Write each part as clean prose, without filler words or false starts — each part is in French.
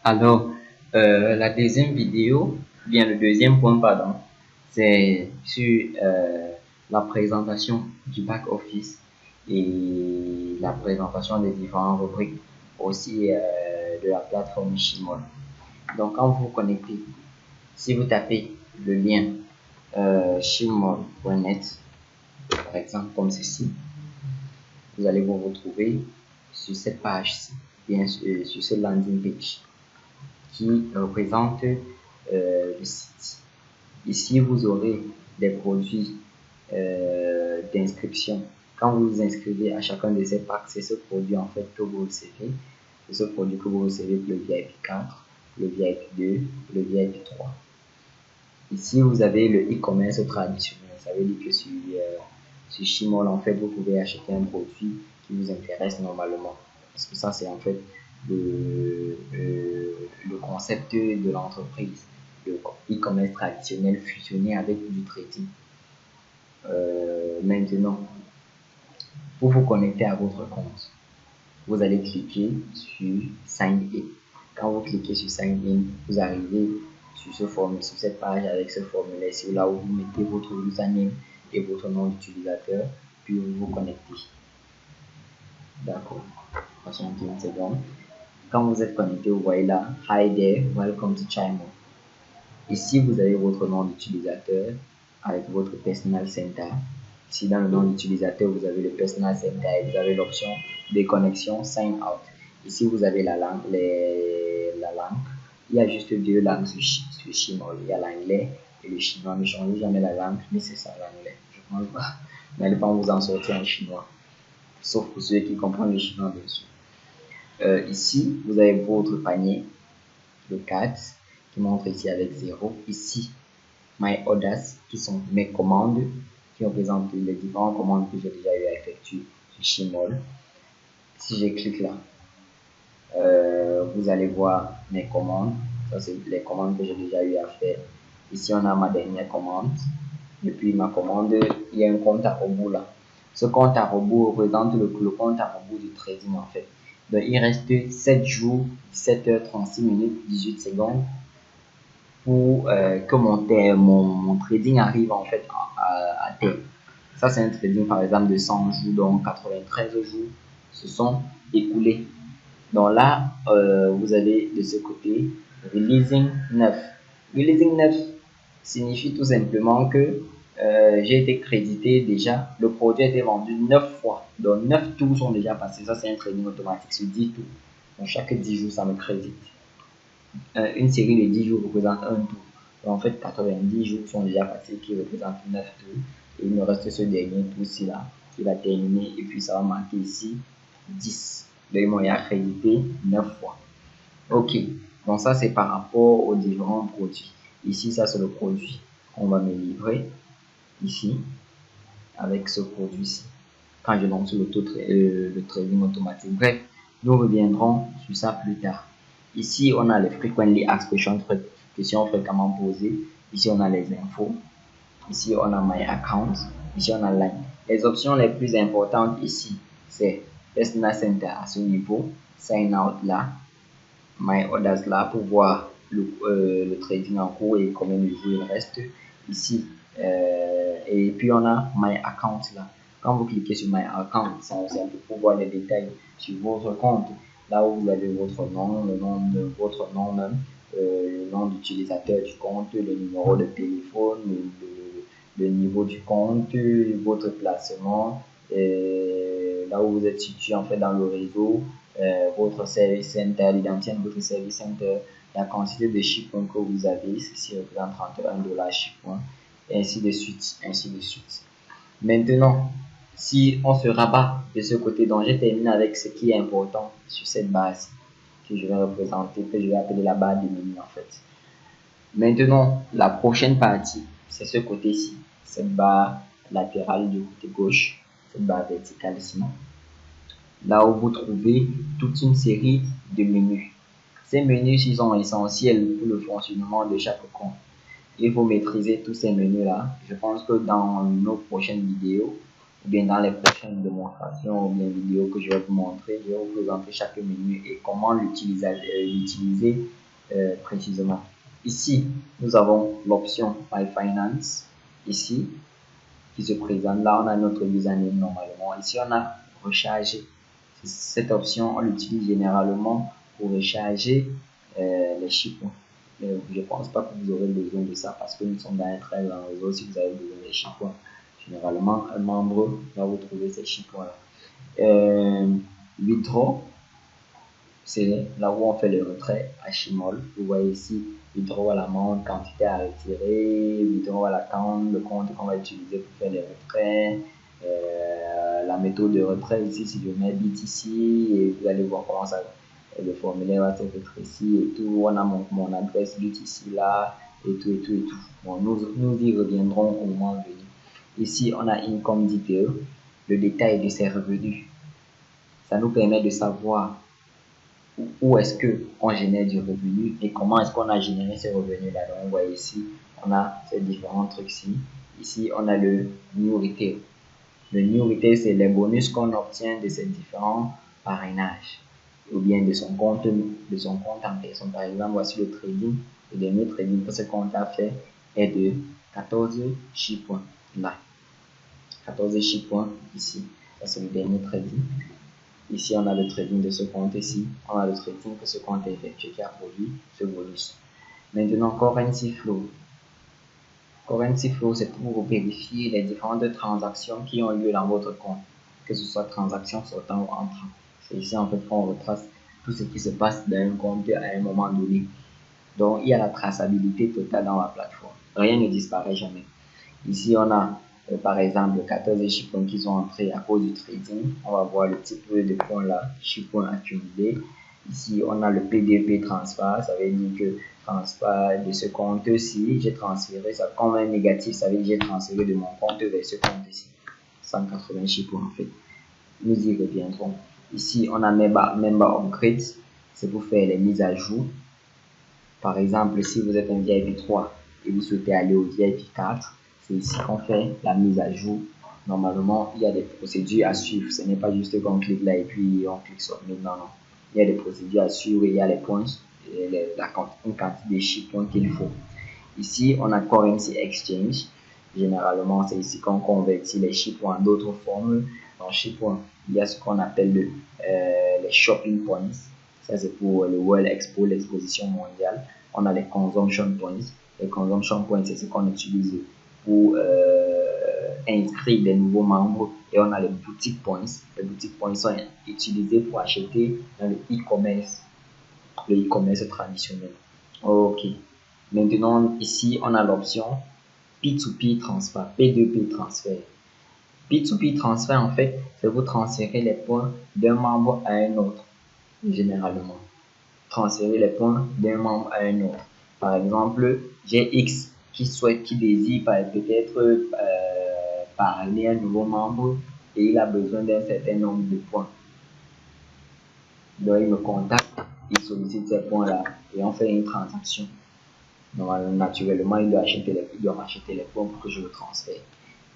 Alors, la deuxième vidéo, bien le deuxième point, pardon, c'est sur la présentation du back-office et la présentation des différentes rubriques, aussi de la plateforme Shimol. Donc, quand vous vous connectez, si vous tapez le lien shimol.net, par exemple, comme ceci, vous allez vous retrouver sur cette page-ci, bien sûr, sur ce landing page qui représente le site. Ici, vous aurez des produits d'inscription. Quand vous vous inscrivez à chacun de ces packs, c'est ce produit en fait que vous recevez. C'est ce produit que vous recevez pour le VIP 4, le VIP 2, le VIP 3. Ici, vous avez le e-commerce traditionnel. Ça veut dire que sur Shimol, en fait, vous pouvez acheter un produit qui vous intéresse normalement. Parce que ça, c'est en fait le concept de l'entreprise. Le e-commerce traditionnel fusionné avec du trading. Maintenant, pour vous connecter à votre compte, vous allez cliquer sur Sign In. Quand vous cliquez sur Sign In, vous arrivez sur cette page avec ce formulaire. C'est là où vous mettez votre username et votre nom d'utilisateur, puis vous vous connectez. D'accord. Patientez une seconde. Quand vous êtes connecté, vous voyez là, Hi there, welcome to Chimo. Ici, vous avez votre nom d'utilisateur avec votre Personal Center. Ici, dans le nom d'utilisateur, vous avez le Personal Center et vous avez l'option de connexion Sign Out. Ici, vous avez la langue. Il y a juste deux langues sur Shimol. Il y a l'anglais et le chinois. Ne changez jamais la langue, mais c'est ça l'anglais. Je pense pas. N'allez pas vous en sortir en chinois. Sauf pour ceux qui comprennent le chinois, bien sûr. Ici, vous avez votre panier, le 4, qui montre ici avec 0. Ici, My Orders, qui sont mes commandes, qui représentent les différentes commandes que j'ai déjà eu à effectuer sur Shimol. Si je clique là, vous allez voir mes commandes. Ça, c'est les commandes que j'ai déjà eu à faire. Ici, on a ma dernière commande. Et puis, ma commande, il y a un compte à rebours là. Ce compte à rebours représente le compte à rebours du trading en fait. Donc, il reste 7 jours, 7h36 minutes, 18 secondes pour que mon trading arrive en fait à terme. Ça, c'est un trading par exemple de 100 jours, donc 93 jours se sont écoulés. Donc là, vous avez de ce côté Releasing 9. Releasing 9 signifie tout simplement que j'ai été crédité déjà. Le produit a été vendu 9 fois. Donc 9 tours sont déjà passés. Ça, c'est un trading automatique sur 10 tours. Donc chaque 10 jours, ça me crédite. Une série de 10 jours représente un tour. Donc en fait, 90 jours sont déjà passés qui représentent 9 tours. Et il me reste ce dernier tour-ci là qui va terminer. Et puis ça va marquer ici 10. Donc, ils m'ont accrédité 9 fois. Ok, donc ça c'est par rapport aux différents produits. Ici, ça c'est le produit qu'on va me livrer. Ici, avec ce produit-ci. Quand je lance le trading automatique. Bref, nous reviendrons sur ça plus tard. Ici, on a les frequently asked questions fréquemment posées. Ici, on a les infos. Ici, on a my account. Ici, on a line. Les options les plus importantes ici, c'est Personal Center à ce niveau, Sign Out là, My Orders là pour voir le trading en cours et combien de jours il reste. Ici, et puis on a My Account là. Quand vous cliquez sur My Account, c'est un peu pour voir les détails sur votre compte. Là où vous avez votre nom, le nom de votre nom même, le nom d'utilisateur du compte, le numéro de téléphone, le niveau du compte, votre placement, là où vous êtes situé en fait dans le réseau, votre service center, l'identité de votre service center, la quantité de chiffres que vous avez, ceci représente 31 $ chiffre, et ainsi de suite, ainsi de suite. Maintenant, si on se rabat de ce côté, donc j'ai terminé avec ce qui est important sur cette base que je vais représenter, que je vais appeler la barre de menu en fait. Maintenant, la prochaine partie, c'est ce côté-ci, cette barre latérale du côté gauche, cette barre verticale ici. Là où vous trouvez toute une série de menus. Ces menus sont essentiels pour le fonctionnement de chaque compte. Il faut maîtriser tous ces menus-là. Je pense que dans nos prochaines vidéos, ou bien dans les prochaines démonstrations ou bien vidéos que je vais vous montrer, je vais vous présenter chaque menu et comment l'utiliser précisément. Ici, nous avons l'option My Finance, ici, qui se présente. Là, on a notre username normalement. Ici, on a recharger. Cette option, on l'utilise généralement pour recharger les chiffres. Je ne pense pas que vous aurez besoin de ça parce que nous sommes dans un très grand réseau. Si vous avez besoin des chiffres, généralement, un membre va vous trouver ces chiffres-là. Withdraw, c'est là où on fait le retrait à Chimol. Vous voyez ici, withdraw à l'amende, quantité à retirer, withdraw à l'account, le compte qu'on va utiliser pour faire les retraits, la méthode de retrait ici, si je mets BTC, et vous allez voir comment ça, le formulaire va être ici et tout. On a mon adresse BTC là, et tout, et tout, et tout. Bon, nous y reviendrons au moment venu. Ici, on a Income Detail, le détail de ses revenus. Ça nous permet de savoir où est-ce qu'on génère du revenu et comment est-ce qu'on a généré ces revenus là. Donc, vous voyez ici, on a ces différents trucs ici. Ici, on a le New Retail. Le New Retail, c'est les bonus qu'on obtient de ces différents parrainages ou bien de son compte en personne. Par exemple, voici le trading. Le dernier trading que ce compte a fait est de 14 chiffres là. 14 chiffres ici. Ça, c'est le dernier trading. Ici, on a le trading de ce compte ici. On a le trading que ce compte a effectué qui a produit ce bonus. Maintenant, Currency Flow. Currency Flow, c'est pour vérifier les différentes transactions qui ont lieu dans votre compte, que ce soit transactions sortant ou entrant. C'est ici en fait qu'on retrace tout ce qui se passe dans un compte à un moment donné. Donc, il y a la traçabilité totale dans la plateforme. Rien ne disparaît jamais. Ici, on a par exemple 14 chiffres qui sont entrés à cause du trading. On va voir le type de points là, chiffres accumulés. Ici, on a le PDP transfert, ça veut dire que transfert de ce compte-ci, j'ai transféré ça comme un négatif, ça veut dire que j'ai transféré de mon compte vers ce compte-ci. 180 chiffres en fait. Nous y reviendrons. Ici, on a Member Upgrade, c'est pour faire les mises à jour. Par exemple, si vous êtes un VIP 3 et vous souhaitez aller au VIP 4, c'est ici qu'on fait la mise à jour. Normalement, il y a des procédures à suivre. Ce n'est pas juste qu'on clique là et puis on clique sur non, non. Il y a des procédures à suivre, il y a les points, une quantité de chiffres qu'il faut. Ici, on a Currency Exchange. Généralement, c'est ici qu'on convertit les chiffres en d'autres formes. En chiffres, il y a ce qu'on appelle les shopping points. Ça, c'est pour le World Expo, l'exposition mondiale. On a les consumption points. Les consumption points, c'est ce qu'on utilise pour inscrire des nouveaux membres. Et on a les boutique points. Les boutique points sont utilisés pour acheter dans le e-commerce traditionnel. Ok. Maintenant, ici, on a l'option P2P transfert, P2P transfert. P2P transfert, en fait, c'est vous transférer les points d'un membre à un autre, généralement. Transférer les points d'un membre à un autre. Par exemple, j'ai X qui désire peut-être parrainer un nouveau membre et il a besoin d'un certain nombre de points. Donc, il me contacte, il sollicite ces points-là et on fait une transaction. Naturellement, il doit m'acheter les points pour que je le transfère.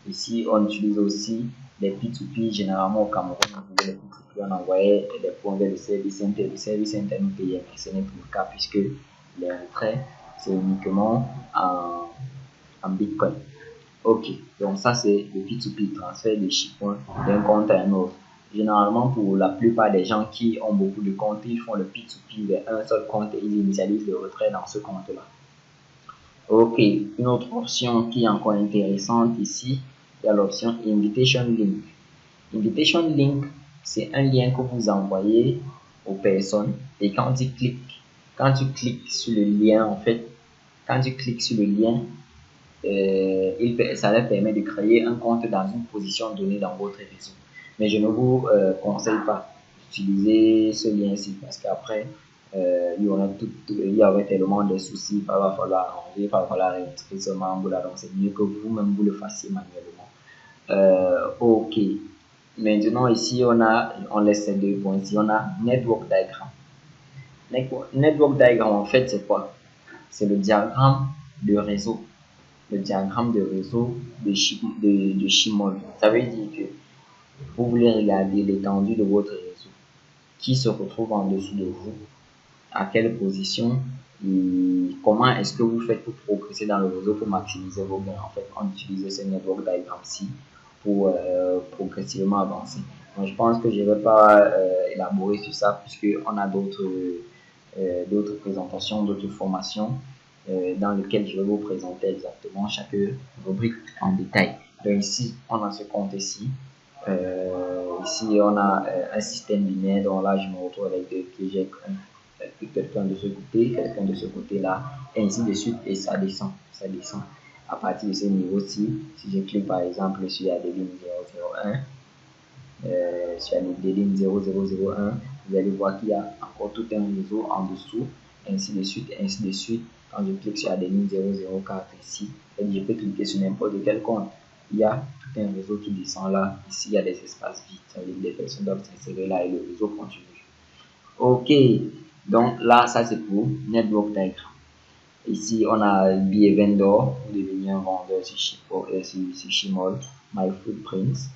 Ici, on utilise aussi les P2P. Généralement, au Cameroun, les P2P, on envoyait des points vers le service center. Le service center nous payait, mais ce n'est plus le cas puisque les retraits, c'est uniquement en Bitcoin. Ok, donc ça, c'est le P2P, transfert de chiffres d'un compte à un autre. Généralement, pour la plupart des gens qui ont beaucoup de comptes, ils font le P2P vers un seul compte et ils initialisent le retrait dans ce compte-là. Ok, une autre option qui est encore intéressante ici, il y a l'option Invitation Link. Invitation Link, c'est un lien que vous envoyez aux personnes et quand tu cliques sur le lien, en fait, quand tu cliques sur le lien, ça leur permet de créer un compte dans une position donnée dans votre réseau. Mais je ne vous conseille pas d'utiliser ce lien-ci parce qu'après, il y aurait tellement de soucis, il va falloir arranger, il va falloir retirer ce membre-là, donc c'est mieux que vous-même vous le fassiez manuellement. Ok, maintenant ici on laisse ces deux points, ici on a Network Diagram. Network Diagram en fait c'est quoi? C'est le diagramme de réseau. Le diagramme de réseau de Chimol. Ça veut dire que Vous voulez regarder l'étendue de votre réseau, qui se retrouve en dessous de vous, à quelle position et comment est-ce que vous faites pour progresser dans le réseau pour maximiser vos gains. En fait, on utilise ce network diagram-ci pour progressivement avancer. Donc, je pense que je ne vais pas élaborer sur ça puisqu'on a d'autres présentations, d'autres formations dans lesquelles je vais vous présenter exactement chaque rubrique en détail. Donc ici, on a ce compte ici. Ici, on a un système binaire. Donc là, je me retrouve avec deux pièges, quelqu'un de ce côté, quelqu'un de ce côté-là, et ainsi de suite, et ça descend, ça descend. À partir de ce niveau-ci, si je clique par exemple sur la ligne 001, sur les lignes 0001, vous allez voir qu'il y a encore tout un réseau en dessous, ainsi de suite, ainsi de suite. Quand je clique sur la ligne 004 ici, je peux cliquer sur n'importe quel compte. Il y a tout un réseau qui descend là. Ici, il y a des espaces vides. Ça veut dire que les personnes doivent s'insérer là et le réseau continue. Ok, donc là, ça c'est pour Network Diagram. Ici, on a Be a Vendor, vous devenez un vendeur sur Shimol, My Footprints.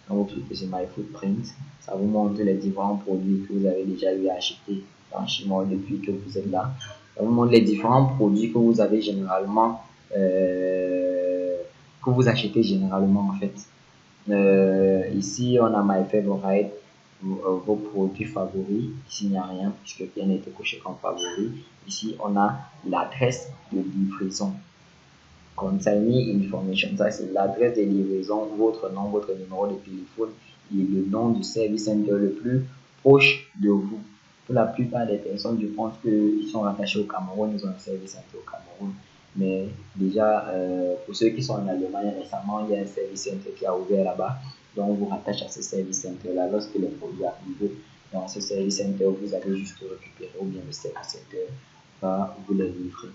Quand vous cliquez sur My Footprints, ça vous montre les différents produits que vous avez déjà eu à acheter dans Shimol depuis que vous êtes là. Ça vous montre les différents produits que vous avez généralement, que vous achetez généralement en fait. Ici, on a My Favorite, vos produits favoris. Ici, il n'y a rien puisque rien n'a été coché comme favori. Ici, on a l'adresse de livraison. Consignee information, ça c'est l'adresse de livraison, votre nom, votre numéro de téléphone et le nom du service center le plus proche de vous. Pour la plupart des personnes, je pense qu'ils sont rattachés au Cameroun, ils ont un service center au Cameroun. Mais déjà, pour ceux qui sont en Allemagne récemment, il y a un service center qui a ouvert là-bas. Donc, on vous rattache à ce service center-là lorsque les produits arrivent. Dans ce service center, vous avez juste récupérer ou bien le service center va vous les livrer.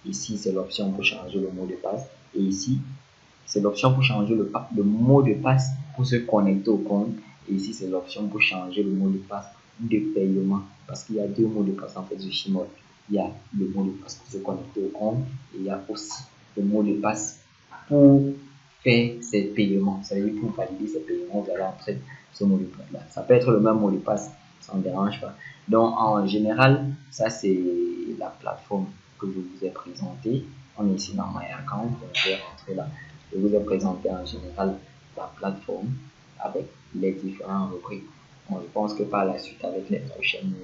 Ici, c'est l'option pour changer le mot de passe. Et ici, c'est l'option pour changer le mot de passe pour se connecter au compte. Et ici, c'est l'option pour changer le mot de passe de paiement. Parce qu'il y a deux mots de passe en fait sur Shimol. Il y a le mot de passe pour se connecter au compte. Et il y a aussi le mot de passe pour faire ses paiements. Ça veut dire pour valider ses paiements, vous allez entrer ce mot de passe là. Ça peut être le même mot de passe, ça ne dérange pas. Donc, en général, ça c'est la plateforme que je vous ai présenté. On est ici dans My Account, donc je vais rentrer là. Je vous ai présenté en général la plateforme avec les différents rubriques. Bon, je pense que par la suite, avec les prochaines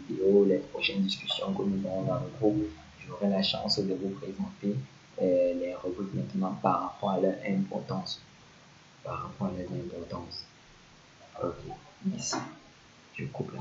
vidéos, les prochaines discussions que nous aurons dans le groupe, j'aurai la chance de vous présenter les rubriques maintenant par rapport à leur importance. Par rapport à leur importance. Ok, ici, je coupe là.